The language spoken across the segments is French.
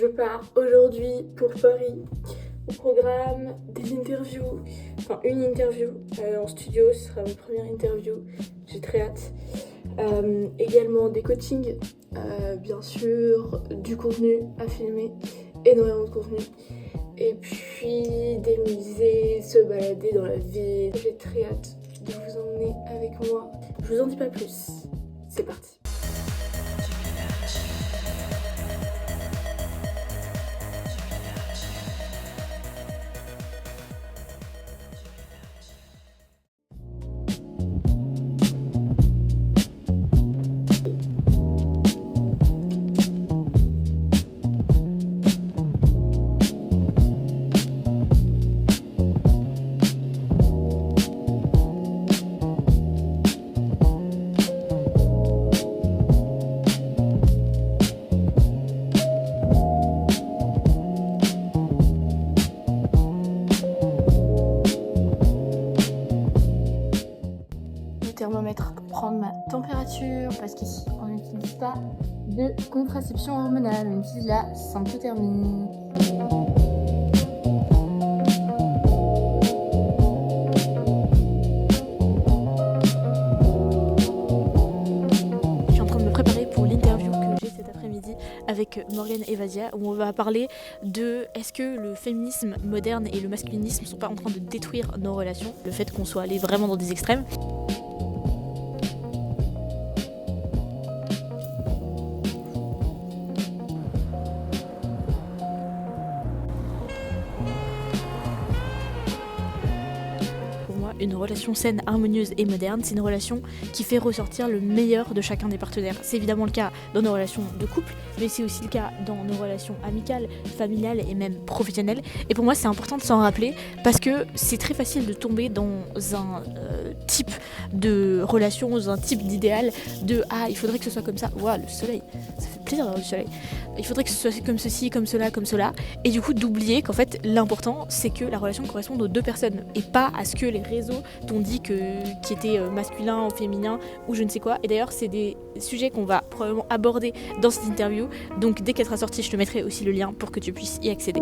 Je pars aujourd'hui pour Paris. Au programme des interviews, enfin une interview en studio, ce sera ma première interview, j'ai très hâte. Également des coachings, bien sûr, du contenu à filmer, énormément de contenu. Et puis des musées, se balader dans la ville. J'ai très hâte de vous emmener avec moi. Je vous en dis pas plus, c'est parti. Thermomètre pour prendre ma température parce qu'ici on n'utilise pas de contraception hormonale, on utilise la symptothermie. Je suis en train de me préparer pour l'interview que j'ai cet après-midi avec Morgane Evasia où on va parler de est-ce que le féminisme moderne et le masculinisme sont pas en train de détruire nos relations, le fait qu'on soit allé vraiment dans des extrêmes. Une relation saine, harmonieuse et moderne, c'est une relation qui fait ressortir le meilleur de chacun des partenaires. C'est évidemment le cas dans nos relations de couple, mais c'est aussi le cas dans nos relations amicales, familiales et même professionnelles. Et pour moi, c'est important de s'en rappeler parce que c'est très facile de tomber dans un type de relation, dans un type d'idéal de « Ah, il faudrait que ce soit comme ça. Ouah, le soleil, ça fait plaisir d'avoir du soleil. Il faudrait que ce soit comme ceci, comme cela, comme cela. » Et du coup, d'oublier qu'en fait, l'important, c'est que la relation corresponde aux deux personnes et pas à ce que les réseaux t'ont dit qui était masculin ou féminin ou je ne sais quoi. Et d'ailleurs, c'est des sujets qu'on va probablement aborder dans cette interview. Donc, dès qu'elle sera sortie, je te mettrai aussi le lien pour que tu puisses y accéder.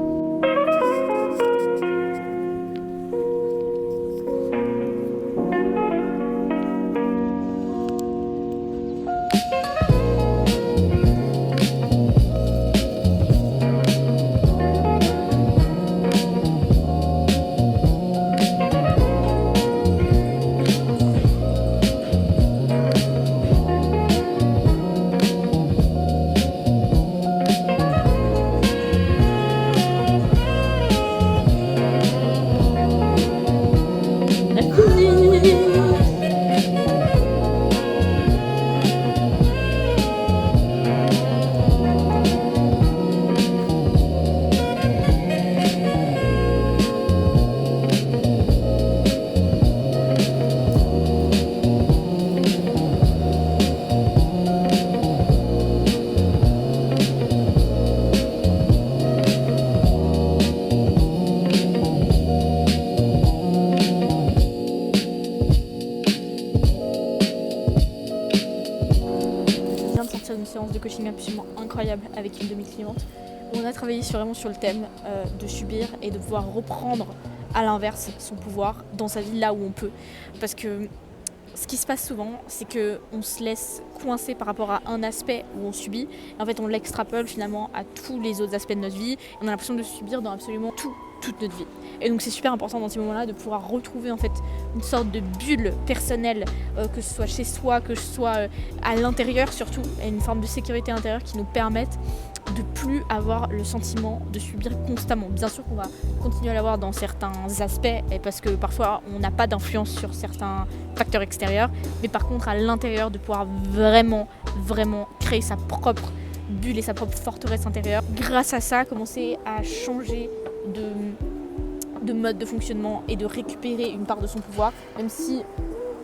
Une séance de coaching absolument incroyable avec une de mes clientes où on a travaillé vraiment sur le thème de subir et de pouvoir reprendre à l'inverse son pouvoir dans sa vie là où on peut, parce que ce qui se passe souvent, c'est qu'on se laisse coincer par rapport à un aspect où on subit et en fait on l'extrapole finalement à tous les autres aspects de notre vie et on a l'impression de subir dans absolument toute notre vie. Et donc c'est super important dans ces moments-là de pouvoir retrouver en fait une sorte de bulle personnelle, que ce soit chez soi, que ce soit à l'intérieur surtout, et une forme de sécurité intérieure qui nous permette de plus avoir le sentiment de subir constamment. Bien sûr qu'on va continuer à l'avoir dans certains aspects, et parce que parfois on n'a pas d'influence sur certains facteurs extérieurs, mais par contre à l'intérieur de pouvoir vraiment créer sa propre bulle et sa propre forteresse intérieure. Grâce à ça, commencer à changer de mode de fonctionnement et de récupérer une part de son pouvoir, même si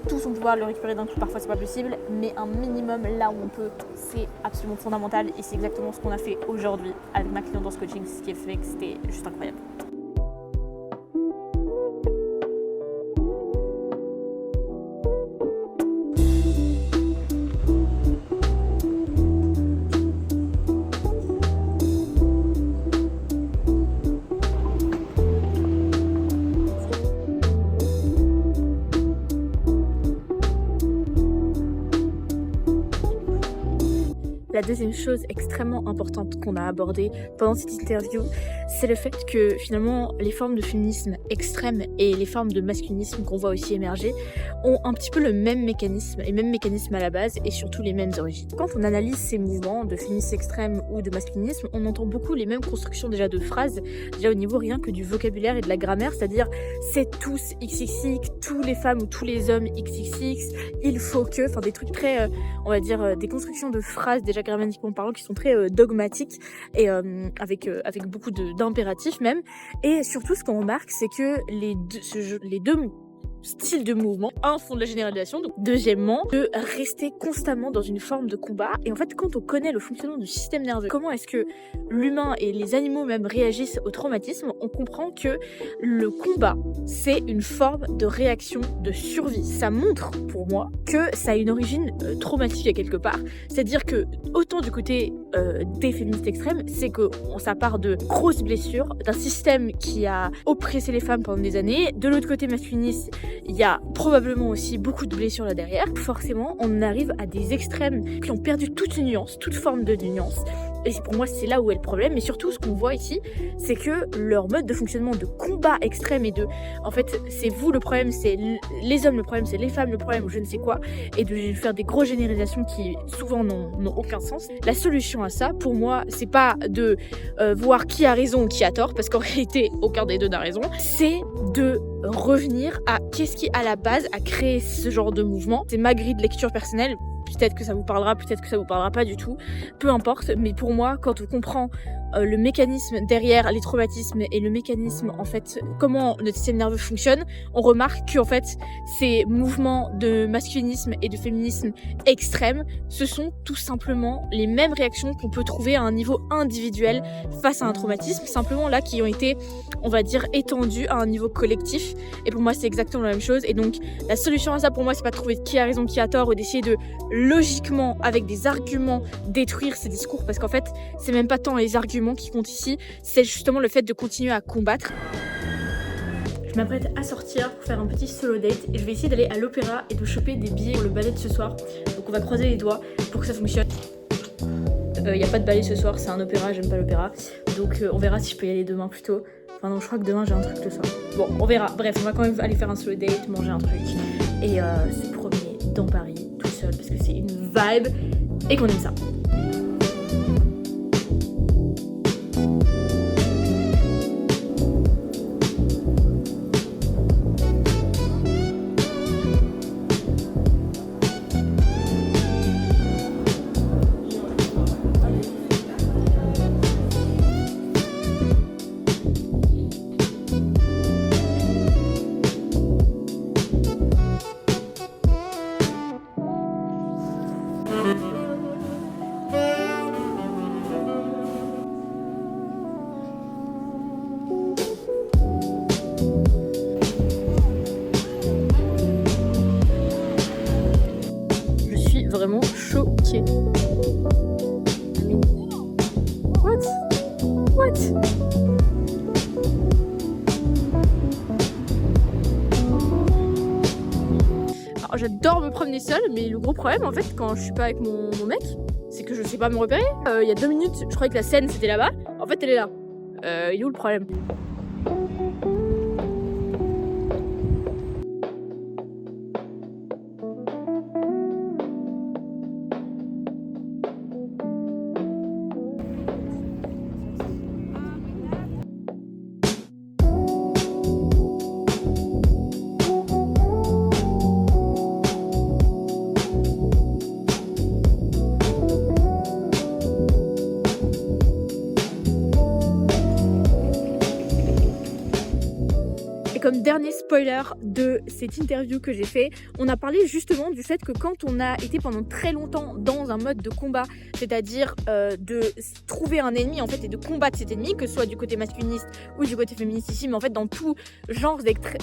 tout son pouvoir le récupérer d'un coup, parfois c'est pas possible, mais un minimum là où on peut, c'est absolument fondamental et c'est exactement ce qu'on a fait aujourd'hui avec ma cliente dans ce coaching, ce qui a fait que c'était juste incroyable. La deuxième chose extrêmement importante qu'on a abordée pendant cette interview, c'est le fait que finalement les formes de féminisme extrême et les formes de masculinisme qu'on voit aussi émerger ont un petit peu le même mécanisme, et même mécanisme à la base et surtout les mêmes origines. Quand on analyse ces mouvements de féminisme extrême ou de masculinisme, on entend beaucoup les mêmes constructions déjà de phrases, déjà au niveau rien que du vocabulaire et de la grammaire, c'est-à-dire c'est tous XXX, tous les femmes ou tous les hommes XXX, il faut que, enfin des trucs très, on va dire, des constructions de phrases déjà grammatiquement parlant qui sont très dogmatiques et avec beaucoup d'impératifs même. Et surtout ce qu'on remarque, c'est que les deux style de mouvement, un font de la généralisation, donc deuxièmement de rester constamment dans une forme de combat. Et en fait, quand on connaît le fonctionnement du système nerveux, comment est-ce que l'humain et les animaux même réagissent au traumatisme, on comprend que le combat, c'est une forme de réaction de survie. Ça montre pour moi que ça a une origine traumatique à quelque part, c'est-à-dire que autant du côté des féministes extrêmes, c'est que ça part de grosses blessures, d'un système qui a oppressé les femmes pendant des années. De l'autre côté masculiniste, il y a probablement aussi beaucoup de blessures là derrière. Forcément, on arrive à des extrêmes qui ont perdu toute nuance, toute forme de nuance. Et pour moi, c'est là où est le problème. Mais surtout, ce qu'on voit ici, c'est que leur mode de fonctionnement de combat extrême et de... En fait, c'est vous le problème, c'est les hommes le problème, c'est les femmes le problème, ou je ne sais quoi. Et de faire des grosses généralisations qui, souvent, n'ont aucun sens. La solution à ça, pour moi, c'est pas de voir qui a raison ou qui a tort, parce qu'en réalité, aucun des deux n'a raison. C'est de revenir à qu'est-ce qui, à la base, a créé ce genre de mouvement. C'est ma grille de lecture personnelle. Peut-être que ça vous parlera, peut-être que ça vous parlera pas du tout. Peu importe, mais pour moi, quand on comprend le mécanisme derrière les traumatismes et le mécanisme, en fait, comment notre système nerveux fonctionne, on remarque que, en fait, ces mouvements de masculinisme et de féminisme extrême, ce sont tout simplement les mêmes réactions qu'on peut trouver à un niveau individuel face à un traumatisme, simplement là, qui ont été, on va dire, étendues à un niveau collectif. Et pour moi, c'est exactement la même chose. Et donc, la solution à ça, pour moi, c'est pas de trouver qui a raison, qui a tort, ou d'essayer de logiquement, avec des arguments, détruire ces discours, parce qu'en fait, c'est même pas tant les arguments qui comptent ici, c'est justement le fait de continuer à combattre. Je m'apprête à sortir pour faire un petit solo date et je vais essayer d'aller à l'opéra et de choper des billets pour le ballet de ce soir. Donc on va croiser les doigts pour que ça fonctionne. Y a pas de ballet ce soir, c'est un opéra, j'aime pas l'opéra. Donc on verra si je peux y aller demain plus tôt. Enfin non, je crois que demain j'ai un truc le soir. Bon, on verra. Bref, on va quand même aller faire un solo date, manger un truc. Et c'est premier dans Paris, tout seul, parce que c'est une vibe et qu'on aime ça. Vraiment choquée. What? Alors j'adore me promener seule, mais le gros problème en fait quand je suis pas avec mon mec, c'est que je sais pas me repérer. Il y a 2 minutes, je croyais que la scène c'était là-bas, en fait elle est là. Il est où le problème ? Comme dernier spoiler de cette interview que j'ai fait, on a parlé justement du fait que quand on a été pendant très longtemps dans un mode de combat, c'est-à-dire de trouver un ennemi en fait et de combattre cet ennemi, que ce soit du côté masculiniste ou du côté féministe ici, mais en fait dans tout genre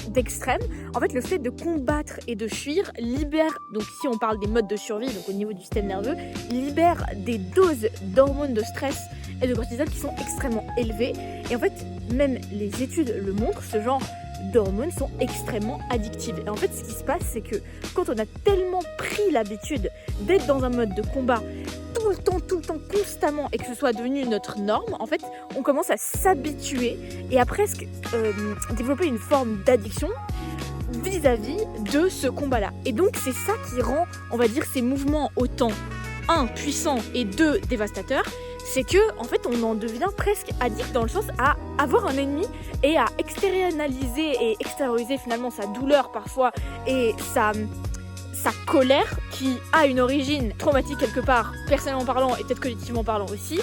d'extrême, en fait le fait de combattre et de fuir libère, donc si on parle des modes de survie, donc au niveau du système nerveux, libère des doses d'hormones de stress et de cortisol qui sont extrêmement élevées. Et en fait, même les études le montrent, ce genre d'hormones sont extrêmement addictives. Et en fait, ce qui se passe, c'est que quand on a tellement pris l'habitude d'être dans un mode de combat tout tout le temps, constamment, et que ce soit devenu notre norme, en fait, on commence à s'habituer et à presque développer une forme d'addiction vis-à-vis de ce combat-là. Et donc c'est ça qui rend, on va dire, ces mouvements autant, un, puissants et deux, dévastateurs, c'est que en fait on en devient presque addict dans le sens à avoir un ennemi et à externaliser et extérioriser finalement sa douleur parfois et sa colère qui a une origine traumatique quelque part, personnellement parlant et peut-être collectivement parlant aussi,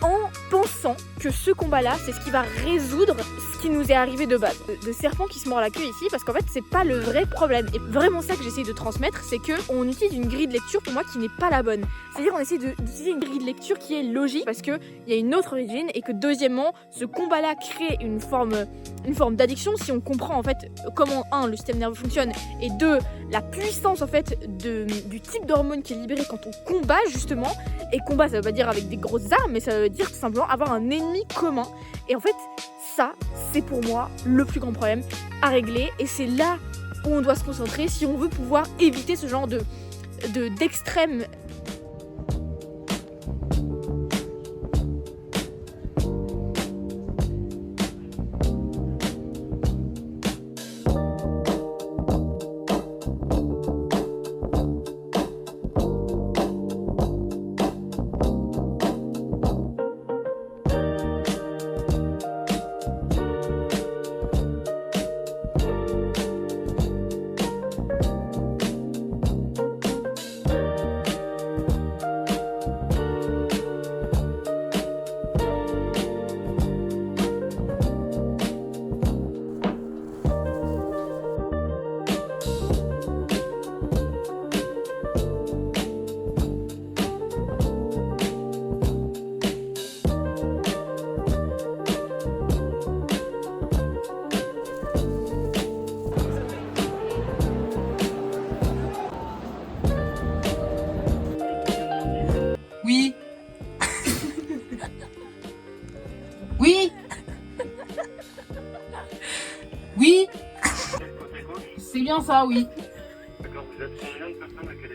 en pensant que ce combat-là, c'est ce qui va résoudre ce qui nous est arrivé de base. Le serpent qui se mord la queue ici, parce qu'en fait, c'est pas le vrai problème. Et vraiment ça que j'essaye de transmettre, c'est qu'on utilise une grille de lecture pour moi qui n'est pas la bonne. C'est-à-dire on essaie d'utiliser une grille de lecture qui est logique, parce qu'il y a une autre origine, et que deuxièmement, ce combat-là crée une forme d'addiction si on comprend en fait comment, un, le système nerveux fonctionne, et deux, la puissance en fait du type d'hormone qui est libéré quand on combat justement. Et combat, ça veut pas dire avec des grosses armes, mais ça veut dire tout simplement avoir un ennemi commun. Et en fait, ça, c'est pour moi le plus grand problème à régler. Et c'est là où on doit se concentrer si on veut pouvoir éviter ce genre d'extrême. Oui. Oui. Oui. C'est bien ça, oui. D'accord, vous êtes combien de personnes à quelle